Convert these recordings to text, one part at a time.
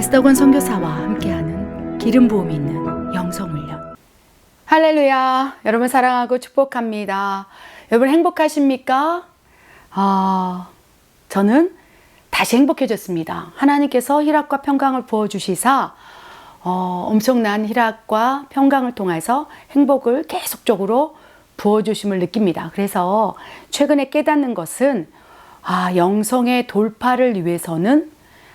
에스더건 선교사와 함께하는 기름 부음이 있는 영성훈련. 할렐루야. 여러분 사랑하고 축복합니다. 여러분 행복하십니까? 저는 다시 행복해졌습니다. 하나님께서 희락과 평강을 부어주시사 엄청난 희락과 평강을 통해서 행복을 계속적으로 부어주심을 느낍니다. 그래서 최근에 깨닫는 것은 영성의 돌파를 위해서는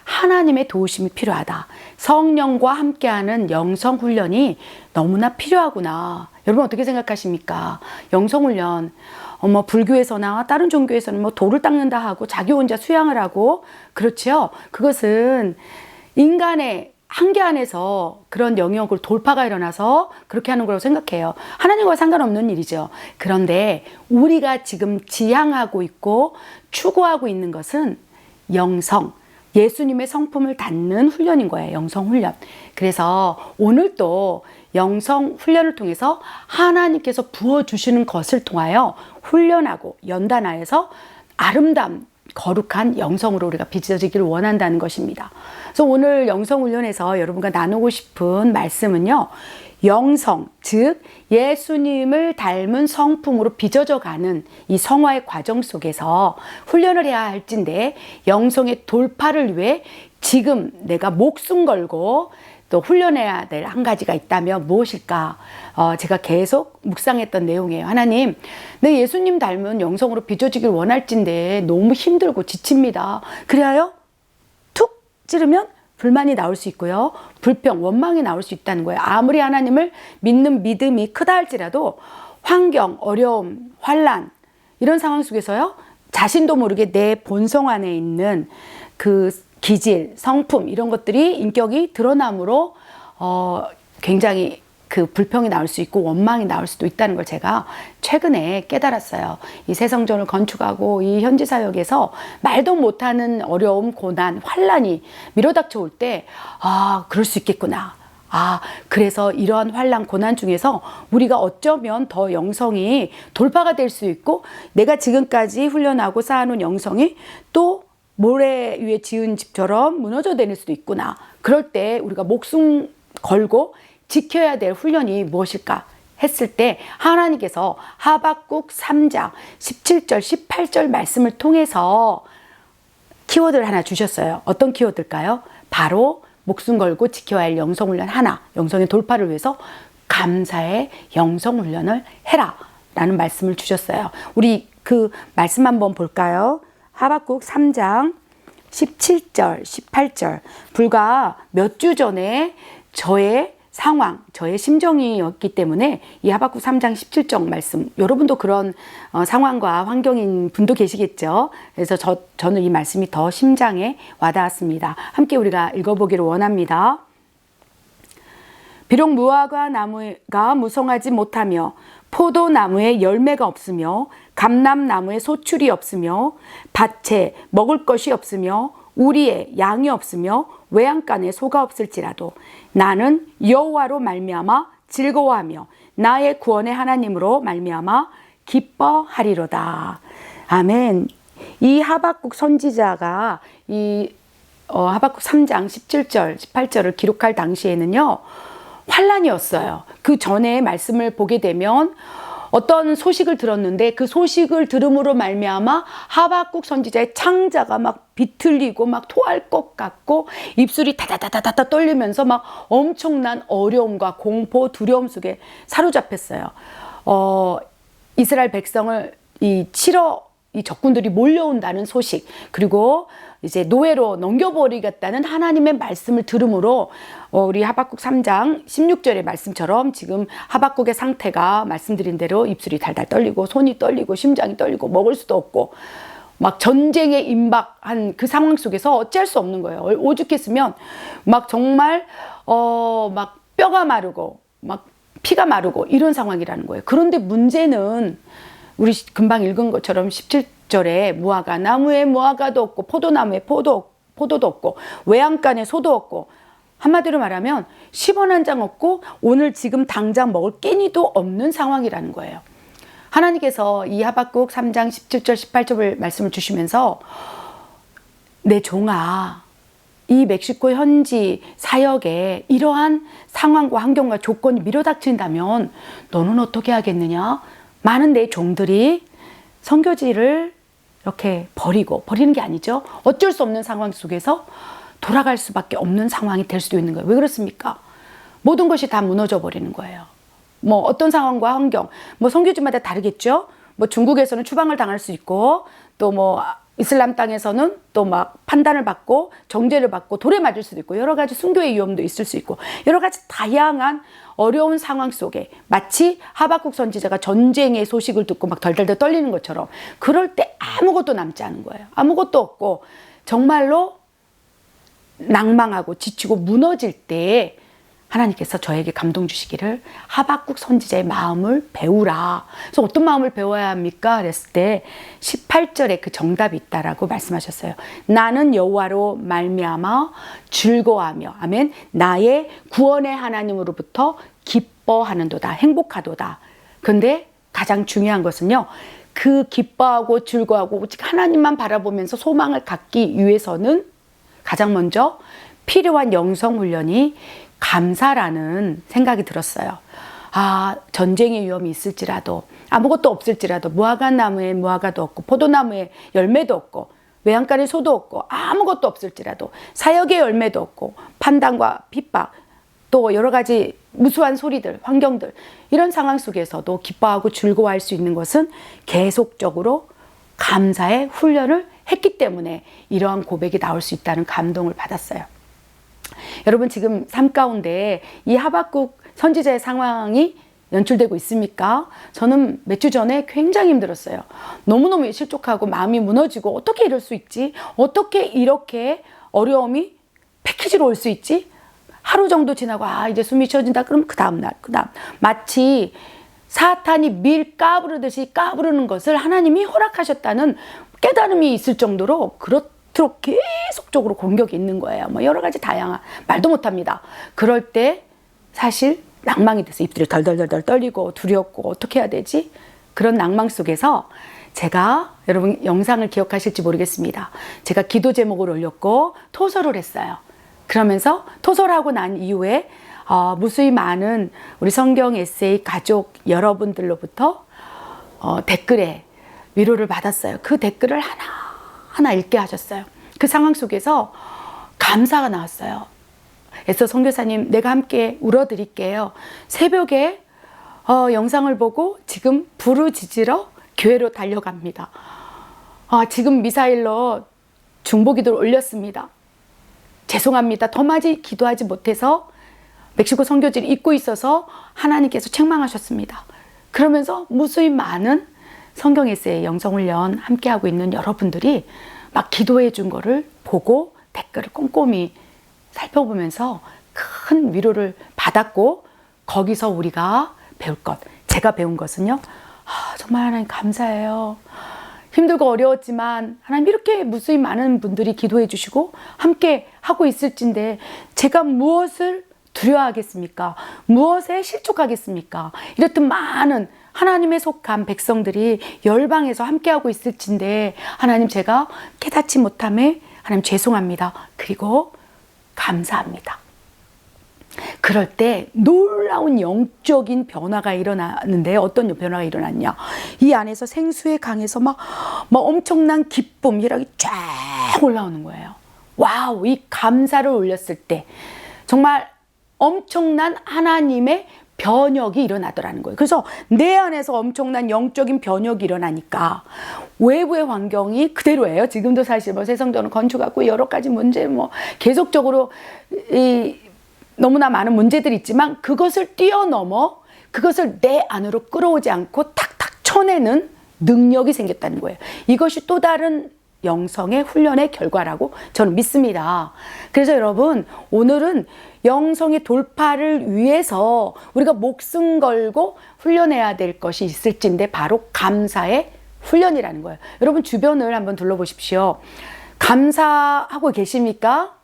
하나님의 도우심이 필요하다. 성령과 함께하는 영성훈련이 너무나 필요하구나. 여러분 어떻게 생각하십니까? 영성훈련, 불교에서나 다른 종교에서는 돌을 닦는다 하고 자기 혼자 수양을 하고 그렇죠. 그것은 인간의 한계 안에서 그런 영역을 돌파가 일어나서 그렇게 하는 거라고 생각해요. 하나님과 상관없는 일이죠. 그런데 우리가 지금 지향하고 있고 추구하고 있는 것은 영성, 예수님의 성품을 닮는 훈련인 거예요. 영성훈련. 그래서 오늘도 영성훈련을 통해서 하나님께서 부어주시는 것을 통하여 훈련하고 연단하여서 아름다운 거룩한 영성으로 우리가 빚어지기를 원한다는 것입니다. 그래서 오늘 영성훈련에서 여러분과 나누고 싶은 말씀은요. 영성, 즉 예수님을 닮은 성품으로 빚어져 가는 이 성화의 과정 속에서 훈련을 해야 할진데 영성의 돌파를 위해 지금 내가 목숨 걸고 또 훈련해야 될 한 가지가 있다면 무엇일까? 제가 계속 묵상했던 내용이에요. 하나님, 내 예수님 닮은 영성으로 빚어지길 원할진데 너무 힘들고 지칩니다. 그래요? 툭 찌르면 불만이 나올 수 있고요. 불평, 원망이 나올 수 있다는 거예요. 아무리 하나님을 믿는 믿음이 크다 할지라도 환경, 어려움, 환난 이런 상황 속에서요. 자신도 모르게 내 본성 안에 있는 그 기질, 성품 이런 것들이 인격이 드러남으로 굉장히 그 불평이 나올 수 있고 원망이 나올 수도 있다는 걸 제가 최근에 깨달았어요. 이 새성전을 건축하고 이 현지 사역에서 말도 못하는 어려움, 고난, 환난이 밀어닥쳐 올 때 그럴 수 있겠구나. 그래서 이러한 환난, 고난 중에서 우리가 어쩌면 더 영성이 돌파가 될 수 있고 내가 지금까지 훈련하고 쌓아놓은 영성이 또 모래 위에 지은 집처럼 무너져 내릴 수도 있구나. 그럴 때 우리가 목숨 걸고 지켜야 될 훈련이 무엇일까 했을 때 하나님께서 하박국 3장 17절 18절 말씀을 통해서 키워드를 하나 주셨어요. 어떤 키워드일까요? 바로 목숨 걸고 지켜야 할 영성훈련 하나, 영성의 돌파를 위해서 감사의 영성훈련을 해라 라는 말씀을 주셨어요. 우리 그 말씀 한번 볼까요? 하박국 3장 17절 18절 불과 몇 주 전에 저의 상황, 저의 심정이었기 때문에 이 하박국 3장 17절 말씀, 여러분도 그런 상황과 환경인 분도 계시겠죠. 그래서 저는 이 말씀이 더 심장에 와닿았습니다. 함께 우리가 읽어보기를 원합니다. 비록 무화과 나무가 무성하지 못하며 포도나무에 열매가 없으며 감람나무에 소출이 없으며 밭에 먹을 것이 없으며 우리에 양이 없으며 외양간에 소가 없을지라도 나는 여호와로 말미암아 즐거워하며 나의 구원의 하나님으로 말미암아 기뻐하리로다. 아멘. 이 하박국 선지자가 이 하박국 3장 17절 18절을 기록할 당시에는요. 환란이었어요. 그 전에 말씀을 보게 되면 어떤 소식을 들었는데 그 소식을 들음으로 말미암아 하박국 선지자의 창자가 막 비틀리고 막 토할 것 같고 입술이 다다다다다 떨리면서 막 엄청난 어려움과 공포, 두려움 속에 사로잡혔어요. 이스라엘 백성을 치러 이 적군들이 몰려온다는 소식, 그리고 이제 노예로 넘겨버리겠다는 하나님의 말씀을 들음으로 우리 하박국 3장 16절의 말씀처럼 지금 하박국의 상태가 말씀드린 대로 입술이 달달 떨리고 손이 떨리고 심장이 떨리고 먹을 수도 없고 막 전쟁에 임박한 그 상황 속에서 어찌할 수 없는 거예요. 오죽했으면 막 정말 막 뼈가 마르고 막 피가 마르고 이런 상황이라는 거예요. 그런데 문제는 우리 금방 읽은 것처럼 17절에 무화과 나무에 무화과도 없고 포도나무에 포도도 없고 외양간에 소도 없고 한마디로 말하면 10원 한 장 없고 오늘 지금 당장 먹을 끼니도 없는 상황이라는 거예요. 하나님께서 이 하박국 3장 17절 18절 말씀을 주시면서 내 종아 이 멕시코 현지 사역에 이러한 상황과 환경과 조건이 밀어닥친다면 너는 어떻게 하겠느냐? 많은 내 종들이 선교지를 이렇게 버리는 게 아니죠. 어쩔 수 없는 상황 속에서 돌아갈 수밖에 없는 상황이 될 수도 있는 거예요. 왜 그렇습니까? 모든 것이 다 무너져 버리는 거예요. 뭐 어떤 상황과 환경, 뭐 선교지마다 다르겠죠. 뭐 중국에서는 추방을 당할 수 있고, 또 뭐 이슬람 땅에서는 또 막 판단을 받고 정죄를 받고 돌에 맞을 수도 있고, 여러 가지 순교의 위험도 있을 수 있고, 여러 가지 다양한 어려운 상황 속에 마치 하박국 선지자가 전쟁의 소식을 듣고 막 덜덜덜 떨리는 것처럼, 그럴 때 아무것도 남지 않은 거예요. 아무것도 없고 정말로 낭망하고 지치고 무너질 때 하나님께서 저에게 감동 주시기를 하박국 선지자의 마음을 배우라. 그래서 어떤 마음을 배워야 합니까? 그랬을 때 18절에 그 정답이 있다라고 말씀하셨어요. 나는 여호와로 말미암아 즐거워하며, 아멘, 나의 구원의 하나님으로부터 기뻐하는도다, 행복하도다. 근데 가장 중요한 것은요, 그 기뻐하고 즐거워하고 오직 하나님만 바라보면서 소망을 갖기 위해서는 가장 먼저 필요한 영성 훈련이 감사라는 생각이 들었어요. 아, 전쟁의 위험이 있을지라도, 아무것도 없을지라도, 무화과나무에 무화과도 없고 포도나무에 열매도 없고 외양간에 소도 없고 아무것도 없을지라도, 사역의 열매도 없고 판단과 핍박, 또 여러 가지 무수한 소리들, 환경들, 이런 상황 속에서도 기뻐하고 즐거워할 수 있는 것은 계속적으로 감사의 훈련을 했기 때문에 이러한 고백이 나올 수 있다는 감동을 받았어요. 여러분, 지금 삶 가운데 이 하박국 선지자의 상황이 연출되고 있습니까? 저는 몇 주 전에 굉장히 힘들었어요. 너무너무 실족하고 마음이 무너지고, 어떻게 이럴 수 있지? 어떻게 이렇게 어려움이 패키지로 올 수 있지? 하루 정도 지나고 이제 숨이 쉬어진다. 그럼 그 다음 마치 사탄이 밀 까부르듯이 까부르는 것을 하나님이 허락하셨다는 깨달음이 있을 정도로 그렇도록 계속적으로 공격이 있는 거예요. 뭐 여러 가지 다양한, 말도 못합니다. 그럴 때 사실 낭망이 돼서 입술이 덜덜덜 떨리고 두렵고 어떻게 해야 되지? 그런 낭망 속에서 제가, 여러분 영상을 기억하실지 모르겠습니다. 제가 기도 제목을 올렸고 토설을 했어요. 그러면서 토설하고 난 이후에 무수히 많은 우리 성경 에세이 가족 여러분들로부터 댓글에 위로를 받았어요. 그 댓글을 하나하나 읽게 하셨어요. 그 상황 속에서 감사가 나왔어요. 애써 선교사님, 내가 함께 울어드릴게요. 새벽에 영상을 보고 지금 부르짖으러 교회로 달려갑니다. 지금 미사일로 중보기도를 올렸습니다. 죄송합니다. 더 많이 기도하지 못해서 멕시코 선교지를 잊고 있어서 하나님께서 책망하셨습니다. 그러면서 무수히 많은 성경 에세이 영성훈련 함께하고 있는 여러분들이 막 기도해 준 거를 보고 댓글을 꼼꼼히 살펴보면서 큰 위로를 받았고, 거기서 우리가 배울 것, 제가 배운 것은요, 정말 하나님 감사해요. 힘들고 어려웠지만 하나님 이렇게 무수히 많은 분들이 기도해 주시고 함께 하고 있을진데 제가 무엇을 두려워하겠습니까? 무엇에 실족하겠습니까? 이렇듯 많은 하나님의 속한 백성들이 열방에서 함께하고 있을진데 하나님, 제가 깨닫지 못함에 하나님 죄송합니다. 그리고 감사합니다. 그럴 때 놀라운 영적인 변화가 일어나는데, 어떤 변화가 일어났냐? 이 안에서 생수의 강에서 막 엄청난 기쁨, 희락이 쫙 올라오는 거예요. 와우! 이 감사를 올렸을 때 정말 엄청난 하나님의 변혁이 일어나더라는 거예요. 그래서 내 안에서 엄청난 영적인 변혁이 일어나니까 외부의 환경이 그대로예요. 지금도 사실 세성전을 건축하고 여러 가지 문제, 계속적으로 너무나 많은 문제들이 있지만 그것을 뛰어넘어 그것을 내 안으로 끌어오지 않고 탁탁 쳐내는 능력이 생겼다는 거예요. 이것이 또 다른 영성의 훈련의 결과라고 저는 믿습니다. 그래서 여러분, 오늘은 영성의 돌파를 위해서 우리가 목숨 걸고 훈련해야 될 것이 있을진데 바로 감사의 훈련이라는 거예요. 여러분 주변을 한번 둘러보십시오. 감사하고 계십니까?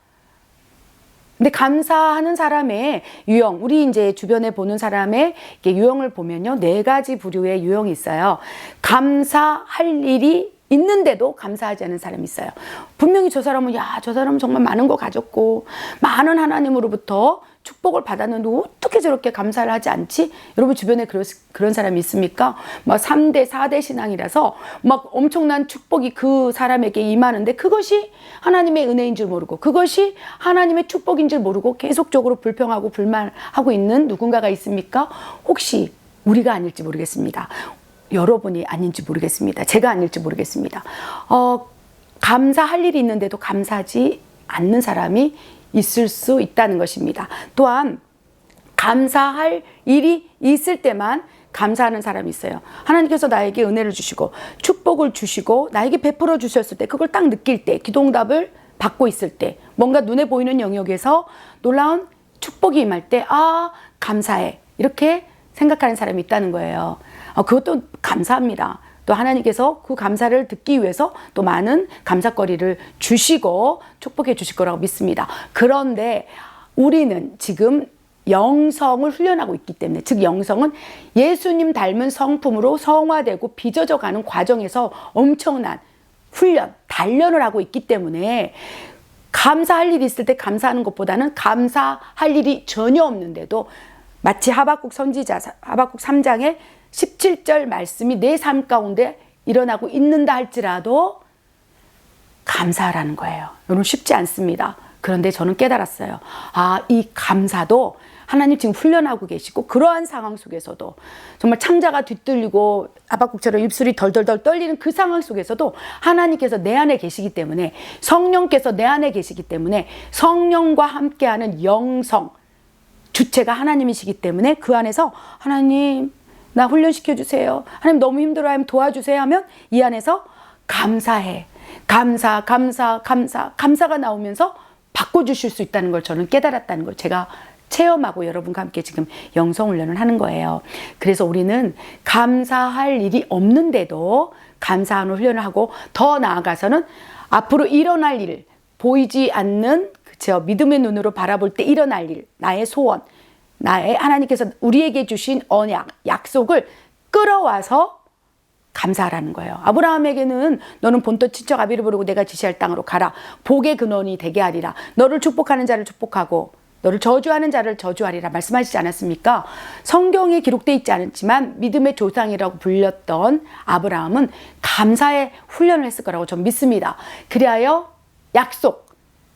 근데 감사하는 사람의 유형, 우리 이제 주변에 보는 사람의 유형을 보면요, 4가지 부류의 유형이 있어요. 감사할 일이 있는데도 감사하지 않은 사람이 있어요. 분명히 저 사람은 저 사람은 정말 많은 거 가졌고 많은 하나님으로부터 축복을 받았는데 어떻게 저렇게 감사를 하지 않지? 여러분 주변에 그런 사람이 있습니까? 막 3대, 4대 신앙이라서 막 엄청난 축복이 그 사람에게 임하는데 그것이 하나님의 은혜인 줄 모르고 그것이 하나님의 축복인 줄 모르고 계속적으로 불평하고 불만하고 있는 누군가가 있습니까? 혹시 우리가 아닐지 모르겠습니다. 여러분이 아닌지 모르겠습니다. 제가 아닐지 모르겠습니다. 감사할 일이 있는데도 감사하지 않는 사람이 있을 수 있다는 것입니다. 또한 감사할 일이 있을 때만 감사하는 사람이 있어요. 하나님께서 나에게 은혜를 주시고 축복을 주시고 나에게 베풀어 주셨을 때 그걸 딱 느낄 때 기도응답을 받고 있을 때 뭔가 눈에 보이는 영역에서 놀라운 축복이 임할 때 감사해 이렇게 생각하는 사람이 있다는 거예요. 그것도 감사합니다. 또 하나님께서 그 감사를 듣기 위해서 또 많은 감사거리를 주시고 축복해 주실 거라고 믿습니다. 그런데 우리는 지금 영성을 훈련하고 있기 때문에, 즉 영성은 예수님 닮은 성품으로 성화되고 빚어져 가는 과정에서 엄청난 훈련, 단련을 하고 있기 때문에 감사할 일이 있을 때 감사하는 것보다는 감사할 일이 전혀 없는데도 마치 하박국 선지자 하박국 3장의 17절 말씀이 내 삶 가운데 일어나고 있는다 할지라도 감사하라는 거예요. 여러분 쉽지 않습니다. 그런데 저는 깨달았어요. 이 감사도 하나님 지금 훈련하고 계시고 그러한 상황 속에서도 정말 창자가 뒤틀리고 하박국처럼 입술이 덜덜덜 떨리는 그 상황 속에서도 하나님께서 내 안에 계시기 때문에 성령께서 내 안에 계시기 때문에 성령과 함께하는 영성 주체가 하나님이시기 때문에 그 안에서 하나님 나 훈련시켜 주세요. 하나님 너무 힘들어하면 도와주세요 하면 이 안에서 감사해. 감사가 나오면서 바꿔주실 수 있다는 걸 저는 깨달았다는 걸 제가 체험하고 여러분과 함께 지금 영성훈련을 하는 거예요. 그래서 우리는 감사할 일이 없는데도 감사하는 훈련을 하고 더 나아가서는 앞으로 일어날 일, 보이지 않는 믿음의 눈으로 바라볼 때 일어날 일, 나의 소원, 나의 하나님께서 우리에게 주신 언약, 약속을 끌어와서 감사하라는 거예요. 아브라함에게는 너는 본토 친척 아비를 부르고 내가 지시할 땅으로 가라. 복의 근원이 되게 하리라. 너를 축복하는 자를 축복하고 너를 저주하는 자를 저주하리라 말씀하시지 않았습니까? 성경에 기록되어 있지 않지만 믿음의 조상이라고 불렸던 아브라함은 감사의 훈련을 했을 거라고 저는 믿습니다. 그리하여 약속,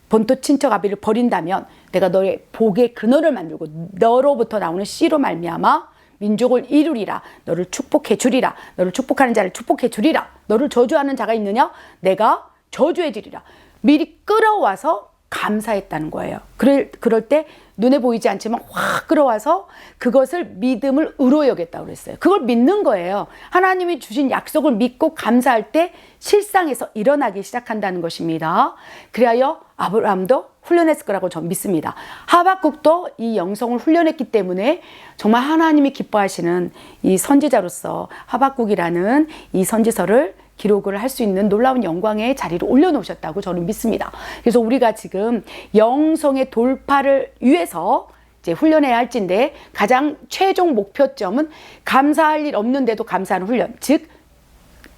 본토 친척 아비를 버린다면 내가 너의 복의 근원을 만들고 너로부터 나오는 씨로 말미암아 민족을 이루리라. 너를 축복해 주리라. 너를 축복하는 자를 축복해 주리라. 너를 저주하는 자가 있느냐? 내가 저주해 주리라. 미리 끌어와서 감사했다는 거예요. 그럴 때 눈에 보이지 않지만 확 끌어와서 그것을 믿음을 의로 여겼다고 그랬어요. 그걸 믿는 거예요. 하나님이 주신 약속을 믿고 감사할 때 실상에서 일어나기 시작한다는 것입니다. 그리하여 아브라함도 훈련했을 거라고 저는 믿습니다. 하박국도 이 영성을 훈련했기 때문에 정말 하나님이 기뻐하시는 이 선지자로서 하박국이라는 이 선지서를 기록을 할 수 있는 놀라운 영광의 자리로 올려놓으셨다고 저는 믿습니다. 그래서 우리가 지금 영성의 돌파를 위해서 이제 훈련해야 할진데 가장 최종 목표점은 감사할 일 없는데도 감사하는 훈련. 즉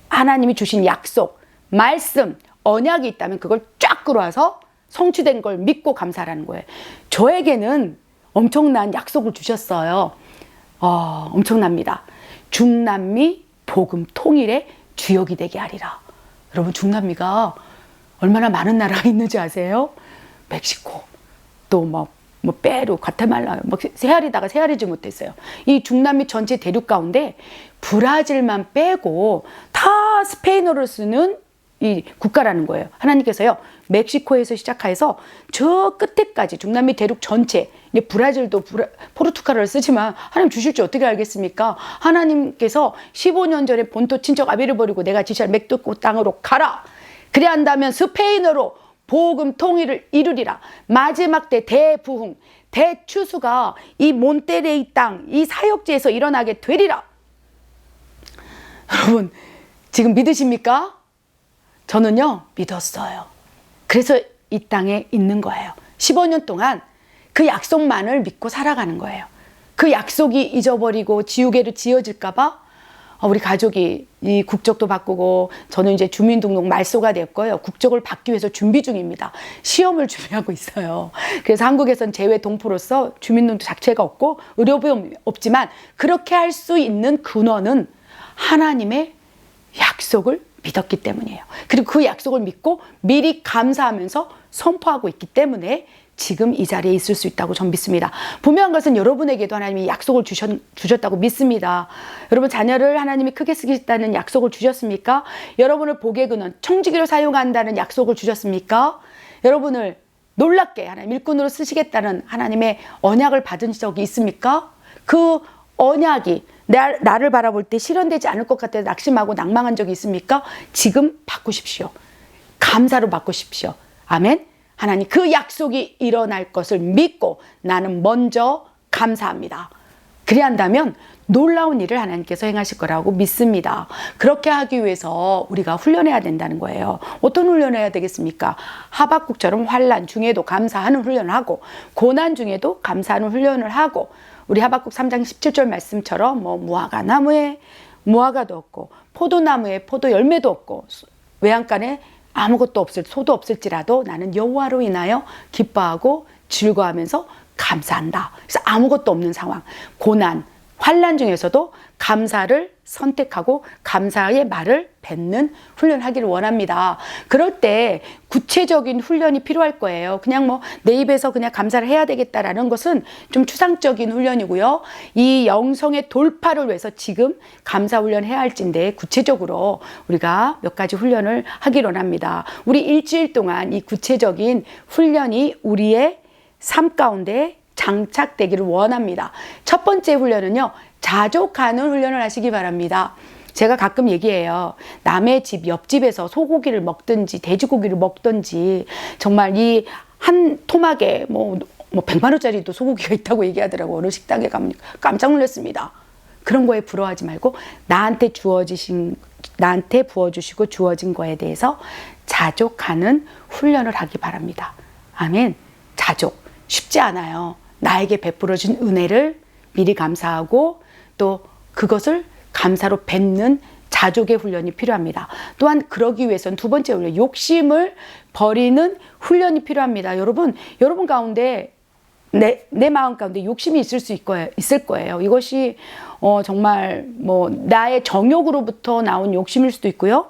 하나님이 주신 약속, 말씀, 언약이 있다면 그걸 쫙 끌어와서 성취된 걸 믿고 감사하라는 거예요. 저에게는 엄청난 약속을 주셨어요. 엄청납니다. 중남미 복음 통일의 주역이 되게 하리라. 여러분 중남미가 얼마나 많은 나라가 있는지 아세요? 멕시코, 또 페루, 과테말라, 헤아리다가 헤아리지 못했어요. 이 중남미 전체 대륙 가운데 브라질만 빼고 다 스페인어를 쓰는 이 국가라는 거예요. 하나님께서요, 멕시코에서 시작해서 저 끝에까지 중남미 대륙 전체, 브라질도 포르투갈어를 쓰지만 하나님 주실 줄 어떻게 알겠습니까? 하나님께서 15년 전에 본토 친척 아비를 버리고 내가 지시할 멕시코 땅으로 가라. 그래야 한다면 스페인어로 복음 통일을 이루리라. 마지막 때 대부흥, 대추수가 이 몬테레이 땅, 이 사역지에서 일어나게 되리라. 여러분 지금 믿으십니까? 저는요 믿었어요. 그래서 이 땅에 있는 거예요. 15년 동안 그 약속만을 믿고 살아가는 거예요. 그 약속이 잊어버리고 지우개로 지어질까 봐 우리 가족이 이 국적도 바꾸고 저는 이제 주민등록 말소가 됐고요. 국적을 받기 위해서 준비 중입니다. 시험을 준비하고 있어요. 그래서 한국에선 제외 동포로서 주민등록 자체가 없고 의료비용이 없지만 그렇게 할 수 있는 근원은 하나님의 약속을 믿었기 때문이에요. 그리고 그 약속을 믿고 미리 감사하면서 선포하고 있기 때문에 지금 이 자리에 있을 수 있다고 전 믿습니다. 분명한 것은 여러분에게도 하나님이 약속을 주셨다고 믿습니다. 여러분 자녀를 하나님이 크게 쓰겠다는 약속을 주셨습니까? 여러분을 복의 근원, 청지기로 사용한다는 약속을 주셨습니까? 여러분을 놀랍게 하나님 일꾼으로 쓰시겠다는 하나님의 언약을 받은 적이 있습니까? 그 언약이 나를 바라볼 때 실현되지 않을 것 같아 낙심하고 낭망한 적이 있습니까? 지금 바꾸십시오. 감사로 바꾸십시오. 아멘. 하나님 그 약속이 일어날 것을 믿고 나는 먼저 감사합니다. 그래야 한다면 놀라운 일을 하나님께서 행하실 거라고 믿습니다. 그렇게 하기 위해서 우리가 훈련해야 된다는 거예요. 어떤 훈련을 해야 되겠습니까? 하박국처럼 환난 중에도 감사하는 훈련을 하고 고난 중에도 감사하는 훈련을 하고 우리 하박국 3장 17절 말씀처럼 무화과 나무에 무화과도 없고 포도나무에 포도 열매도 없고 외양간에 아무것도 없을 소도 없을지라도 나는 여호와로 인하여 기뻐하고 즐거워하면서 감사한다. 그래서 아무것도 없는 상황, 고난, 환난 중에서도 감사를 선택하고 감사의 말을 뱉는 훈련하기를 원합니다. 그럴 때 구체적인 훈련이 필요할 거예요. 그냥 내 입에서 그냥 감사를 해야 되겠다라는 것은 좀 추상적인 훈련이고요. 이 영성의 돌파를 위해서 지금 감사 훈련 해야 할진데 구체적으로 우리가 몇 가지 훈련을 하기를 원합니다. 우리 일주일 동안 이 구체적인 훈련이 우리의 삶 가운데 장착되기를 원합니다. 첫 번째 훈련은요, 자족하는 훈련을 하시기 바랍니다. 제가 가끔 얘기해요. 남의 집 옆집에서 소고기를 먹든지 돼지고기를 먹든지 정말 이 한 토막에 100만 원짜리도 소고기가 있다고 얘기하더라고요. 어느 식당에 가면 깜짝 놀랐습니다. 그런 거에 부러워하지 말고 나한테 부어주시고 주어진 거에 대해서 자족하는 훈련을 하기 바랍니다. 아멘. 자족 쉽지 않아요. 나에게 베풀어준 은혜를 미리 감사하고 또 그것을 감사로 뱉는 자족의 훈련이 필요합니다. 또한 그러기 위해서는 두 번째 훈련, 욕심을 버리는 훈련이 필요합니다. 여러분 가운데 내 마음 가운데 욕심이 있을 거예요. 이것이 정말 나의 정욕으로부터 나온 욕심일 수도 있고요.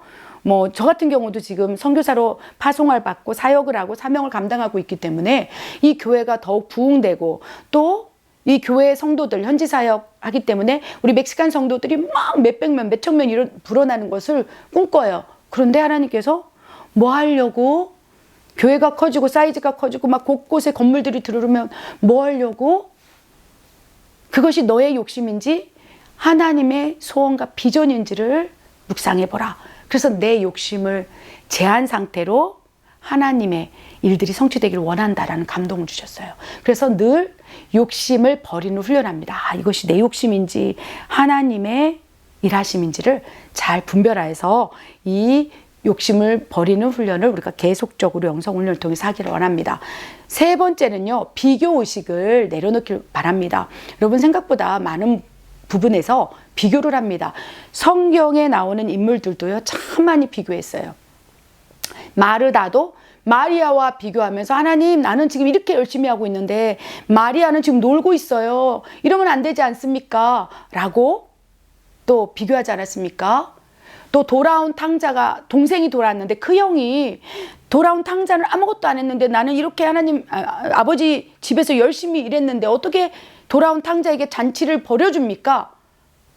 저 같은 경우도 지금 선교사로 파송을 받고 사역을 하고 사명을 감당하고 있기 때문에 이 교회가 더욱 부흥되고 또 이 교회 성도들 현지 사역하기 때문에 우리 멕시칸 성도들이 막 몇백 명, 몇천 명 불어나는 것을 꿈꿔요. 그런데 하나님께서 뭐 하려고? 교회가 커지고 사이즈가 커지고 막 곳곳에 건물들이 들어오면 뭐 하려고? 그것이 너의 욕심인지 하나님의 소원과 비전인지를 묵상해보라. 그래서 내 욕심을 제한 상태로 하나님의 일들이 성취되기를 원한다라는 감동을 주셨어요. 그래서 늘 욕심을 버리는 훈련합니다. 이것이 내 욕심인지 하나님의 일하심인지를 잘 분별해서 이 욕심을 버리는 훈련을 우리가 계속적으로 영성훈련을 통해서 하기를 원합니다. 세 번째는요, 비교의식을 내려놓길 바랍니다. 여러분 생각보다 많은 부분에서 비교를 합니다. 성경에 나오는 인물들도요, 참 많이 비교했어요. 마르다도 마리아와 비교하면서 하나님 나는 지금 이렇게 열심히 하고 있는데 마리아는 지금 놀고 있어요. 이러면 안 되지 않습니까? 라고 또 비교하지 않았습니까? 또 돌아온 탕자가 동생이 돌아왔는데 그 형이 돌아온 탕자는 아무것도 안 했는데 나는 이렇게 하나님 아버지 집에서 열심히 일했는데 어떻게 돌아온 탕자에게 잔치를 벌여줍니까?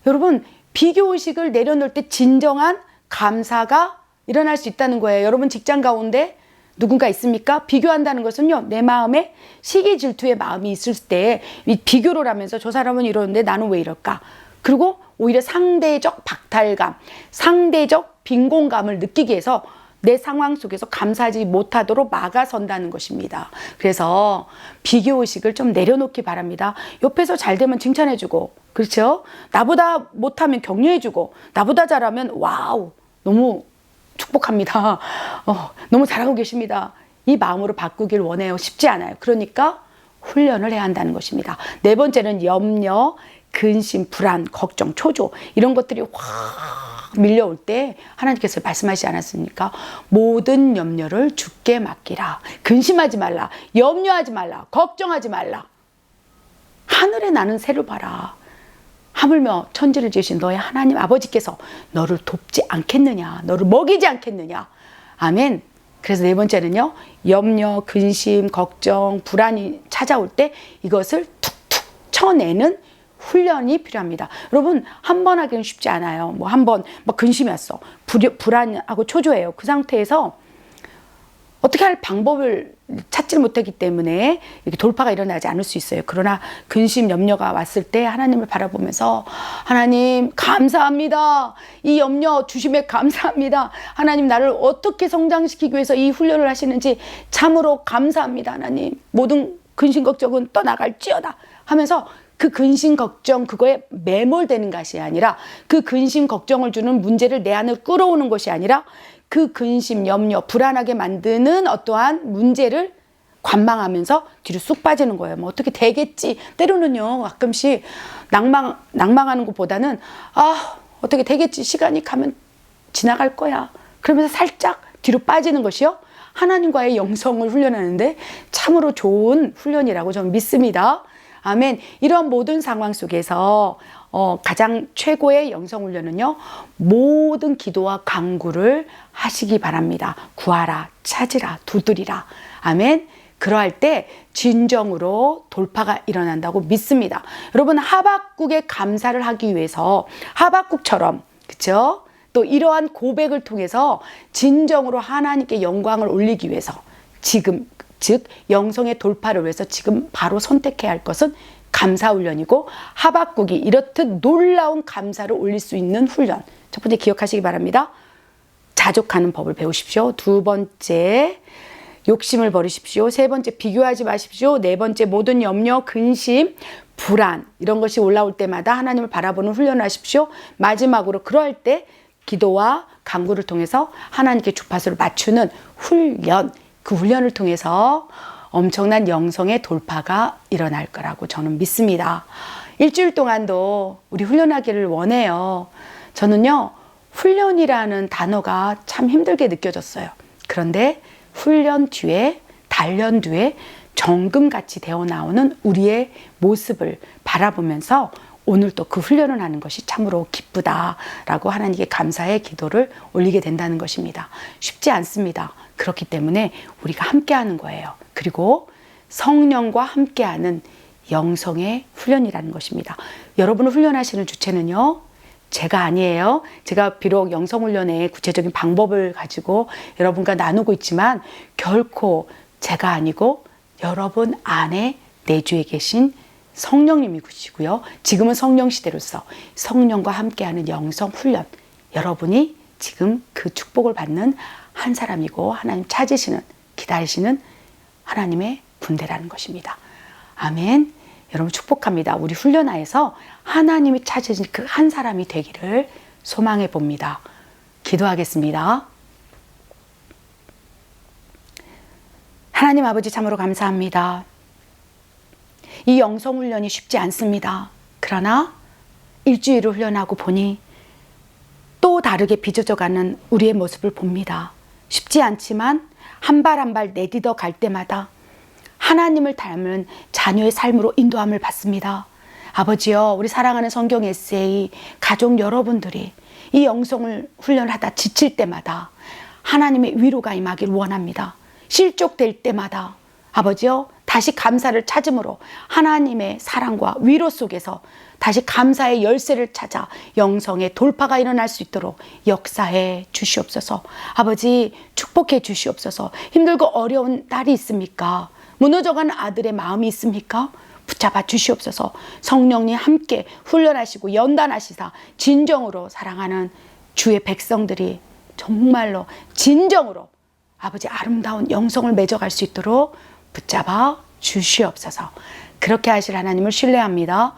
여러분 비교의식을 내려놓을 때 진정한 감사가 일어날 수 있다는 거예요. 여러분 직장 가운데 누군가 있습니까? 비교한다는 것은요, 내 마음에 시기 질투의 마음이 있을 때 이 비교를 하면서 저 사람은 이러는데 나는 왜 이럴까? 그리고 오히려 상대적 박탈감, 상대적 빈곤감을 느끼게 해서 내 상황 속에서 감사하지 못하도록 막아선다는 것입니다. 그래서 비교의식을 좀 내려놓기 바랍니다. 옆에서 잘 되면 칭찬해주고, 그렇죠? 나보다 못하면 격려해주고, 나보다 잘하면 와우, 너무 축복합니다. 너무 잘하고 계십니다. 이 마음으로 바꾸길 원해요. 쉽지 않아요. 그러니까 훈련을 해야 한다는 것입니다. 네 번째는 염려, 근심, 불안, 걱정, 초조 이런 것들이 확 밀려올 때 하나님께서 말씀하시지 않았습니까? 모든 염려를 주께 맡기라. 근심하지 말라. 염려하지 말라. 걱정하지 말라. 하늘에 나는 새를 봐라. 하물며 천지를 지으신 너의 하나님 아버지께서 너를 돕지 않겠느냐, 너를 먹이지 않겠느냐. 아멘. 그래서 네 번째는요, 염려, 근심, 걱정, 불안이 찾아올 때 이것을 툭툭 쳐내는 훈련이 필요합니다. 여러분, 한 번 하기는 쉽지 않아요. 뭐 한 번 막 근심이 왔어, 불안하고 초조해요. 그 상태에서 어떻게 할 방법을 찾지 못하기 때문에 이렇게 돌파가 일어나지 않을 수 있어요. 그러나 근심, 염려가 왔을 때 하나님을 바라보면서 하나님 감사합니다. 이 염려 주심에 감사합니다. 하나님 나를 어떻게 성장시키기 위해서 이 훈련을 하시는지 참으로 감사합니다. 하나님 모든 근심, 걱정은 떠나갈지어다 하면서 그 근심, 걱정 그거에 매몰되는 것이 아니라 그 근심, 걱정을 주는 문제를 내 안으로 끌어오는 것이 아니라 그 근심, 염려, 불안하게 만드는 어떠한 문제를 관망하면서 뒤로 쑥 빠지는 거예요. 뭐 어떻게 되겠지. 때로는요, 가끔씩 낭망하는 것보다는 어떻게 되겠지. 시간이 가면 지나갈 거야. 그러면서 살짝 뒤로 빠지는 것이요, 하나님과의 영성을 훈련하는데 참으로 좋은 훈련이라고 저는 믿습니다. 아멘. 이런 모든 상황 속에서 가장 최고의 영성훈련은요, 모든 기도와 간구를 하시기 바랍니다. 구하라, 찾으라, 두드리라. 아멘. 그러할 때 진정으로 돌파가 일어난다고 믿습니다. 여러분, 하박국의 감사를 하기 위해서 하박국처럼, 그렇죠? 또 이러한 고백을 통해서 진정으로 하나님께 영광을 올리기 위해서 지금, 즉 영성의 돌파를 위해서 지금 바로 선택해야 할 것은 감사훈련이고, 하박국이 이렇듯 놀라운 감사를 올릴 수 있는 훈련. 첫 번째 기억하시기 바랍니다. 자족하는 법을 배우십시오. 두 번째, 욕심을 버리십시오. 세 번째, 비교하지 마십시오. 네 번째, 모든 염려, 근심, 불안 이런 것이 올라올 때마다 하나님을 바라보는 훈련을 하십시오. 마지막으로 그럴 때 기도와 간구를 통해서 하나님께 주파수를 맞추는 훈련, 그 훈련을 통해서 엄청난 영성의 돌파가 일어날 거라고 저는 믿습니다. 일주일 동안도 우리 훈련하기를 원해요. 저는요, 훈련이라는 단어가 참 힘들게 느껴졌어요. 그런데 훈련 뒤에, 단련 뒤에 정금같이 되어 나오는 우리의 모습을 바라보면서 오늘 또 그 훈련을 하는 것이 참으로 기쁘다라고 하나님께 감사의 기도를 올리게 된다는 것입니다. 쉽지 않습니다. 그렇기 때문에 우리가 함께하는 거예요. 그리고 성령과 함께하는 영성의 훈련이라는 것입니다. 여러분을 훈련하시는 주체는요, 제가 아니에요. 제가 비록 영성훈련의 구체적인 방법을 가지고 여러분과 나누고 있지만 결코 제가 아니고 여러분 안에 내주에 계신 성령님이시고요. 지금은 성령 시대로서 성령과 함께하는 영성 훈련, 여러분이 지금 그 축복을 받는 한 사람이고 하나님 찾으시는, 기다리시는 하나님의 군대라는 것입니다. 아멘. 여러분 축복합니다. 우리 훈련하에서 하나님이 찾으신 그 한 사람이 되기를 소망해 봅니다. 기도하겠습니다. 하나님 아버지, 참으로 감사합니다. 이 영성훈련이 쉽지 않습니다. 그러나 일주일을 훈련하고 보니 또 다르게 빚어져가는 우리의 모습을 봅니다. 쉽지 않지만 한 발 한 발 내딛어 갈 때마다 하나님을 닮은 자녀의 삶으로 인도함을 받습니다. 아버지여, 우리 사랑하는 성경 에세이 가족 여러분들이 이 영성을 훈련하다 지칠 때마다 하나님의 위로가 임하길 원합니다. 실족될 때마다 아버지여, 다시 감사를 찾음으로 하나님의 사랑과 위로 속에서 다시 감사의 열쇠를 찾아 영성의 돌파가 일어날 수 있도록 역사해 주시옵소서. 아버지, 축복해 주시옵소서. 힘들고 어려운 딸이 있습니까? 무너져가는 아들의 마음이 있습니까? 붙잡아 주시옵소서. 성령님 함께 훈련하시고 연단하시사 진정으로 사랑하는 주의 백성들이 정말로 진정으로 아버지 아름다운 영성을 맺어갈 수 있도록 붙잡아 주시옵소서. 그렇게 하실 하나님을 신뢰합니다.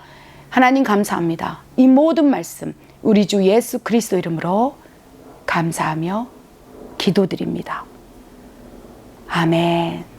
하나님 감사합니다. 이 모든 말씀 우리 주 예수 그리스도 이름으로 감사하며 기도드립니다. 아멘.